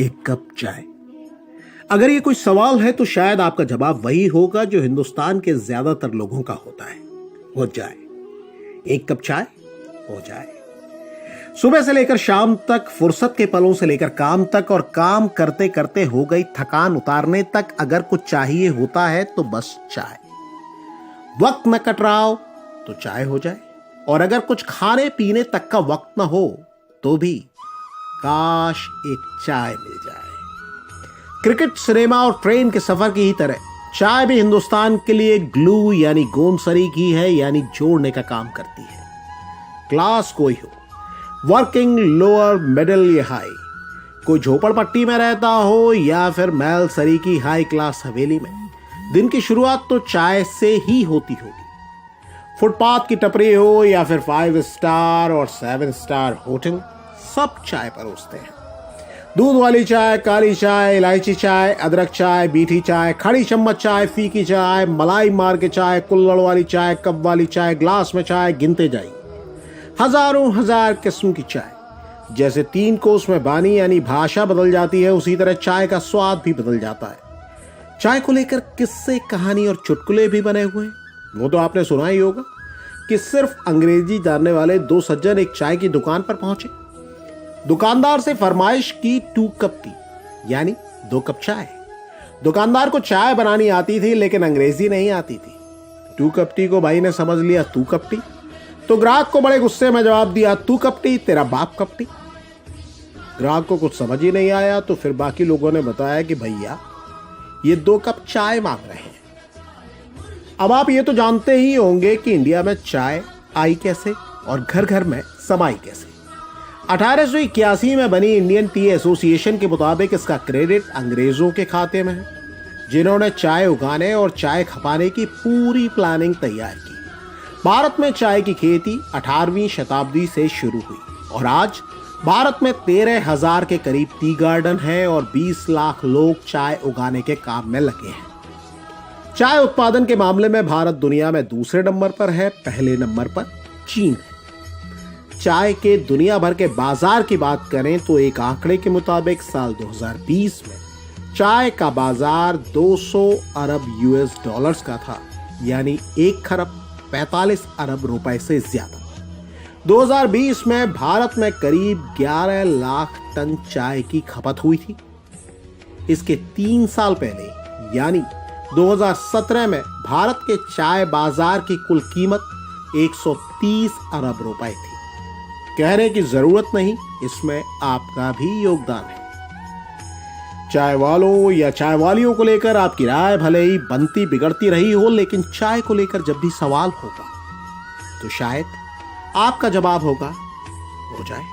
एक कप चाय। अगर ये कोई सवाल है तो शायद आपका जवाब वही होगा जो हिंदुस्तान के ज्यादातर लोगों का होता है, हो जाए। एक कप चाय हो जाए। सुबह से लेकर शाम तक, फुर्सत के पलों से लेकर काम तक, और काम करते करते हो गई थकान उतारने तक अगर कुछ चाहिए होता है तो बस चाय। वक्त न कट रहा हो तो चाय हो जाए, और अगर कुछ खाने पीने तक का वक्त न हो तो भी काश एक चाय मिल जाए। क्रिकेट, सिनेमा और ट्रेन के सफर की ही तरह चाय भी हिंदुस्तान के लिए ग्लू यानी गोंद सरीखी है, यानी जोड़ने का काम करती है। क्लास कोई हो, वर्किंग, लोअर, मिडिल या हाई, कोई झोपड़पट्टी में रहता हो या फिर महल सरीखी हाई क्लास हवेली में, दिन की शुरुआत तो चाय से ही होती होगी। फुटपाथ की टपरी हो या फिर 5 स्टार और 7 स्टार होटल, सब चाय परोसते हैं। दूध वाली चाय, काली चाय, इलायची चाय, अदरक चाय, मीठी चाय, खड़ी चम्मच चाय, फीकी चाय, मलाई मार के चाय, कुल्हड़ वाली चाय, कप वाली चाय, ग्लास में चाय, गिनते जाइए हजारों हजार किस्म की चाय। जैसे 3 कोस में बानी यानी भाषा बदल जाती है, उसी तरह चाय का स्वाद भी बदल जाता है। चाय को लेकर किस्से, कहानी और चुटकुले भी बने हुए हैं। वो तो आपने सुना ही होगा कि सिर्फ अंग्रेजी जानने वाले 2 सज्जन एक चाय की दुकान पर पहुंचे। दुकानदार से फरमाइश की 2 कप टी, यानी 2 कप चाय। दुकानदार को चाय बनानी आती थी लेकिन अंग्रेजी नहीं आती थी। 2 कप टी को भाई ने समझ लिया 2 कप टी, तो ग्राहक को बड़े गुस्से में जवाब दिया, 2 कप टी, तेरा बाप कप टी। ग्राहक को कुछ समझ ही नहीं आया, तो फिर बाकी लोगों ने बताया कि भैया ये 2 कप चाय मांग रहे हैं। अब आप ये तो जानते ही होंगे कि इंडिया में चाय आई कैसे और घर घर में समाई कैसे। 1881 में बनी इंडियन टी एसोसिएशन के मुताबिक इसका क्रेडिट अंग्रेजों के खाते में है, जिन्होंने चाय उगाने और चाय खपाने की पूरी प्लानिंग तैयार की। भारत में चाय की खेती 18वीं शताब्दी से शुरू हुई और आज भारत में 13,000 के करीब टी गार्डन हैं और 20 लाख लोग चाय उगाने के काम में लगे हैं। चाय उत्पादन के मामले में भारत दुनिया में दूसरे नंबर पर है, पहले नंबर पर चीन है। चाय के दुनिया भर के बाजार की बात करें तो एक आंकड़े के मुताबिक साल 2020 में चाय का बाजार 200 अरब यूएस डॉलर्स का था, यानी 1 खरब 45 अरब रुपए से ज्यादा। 2020 में भारत में करीब 11 लाख टन चाय की खपत हुई थी। इसके 3 साल पहले यानी 2017 में भारत के चाय बाजार की कुल कीमत 130 अरब रुपए थी। कहने की जरूरत नहीं, इसमें आपका भी योगदान है। चाय वालों या चाय वालियों को लेकर आपकी राय भले ही बनती बिगड़ती रही हो, लेकिन चाय को लेकर जब भी सवाल होगा तो शायद आपका जवाब होगा हो जाए।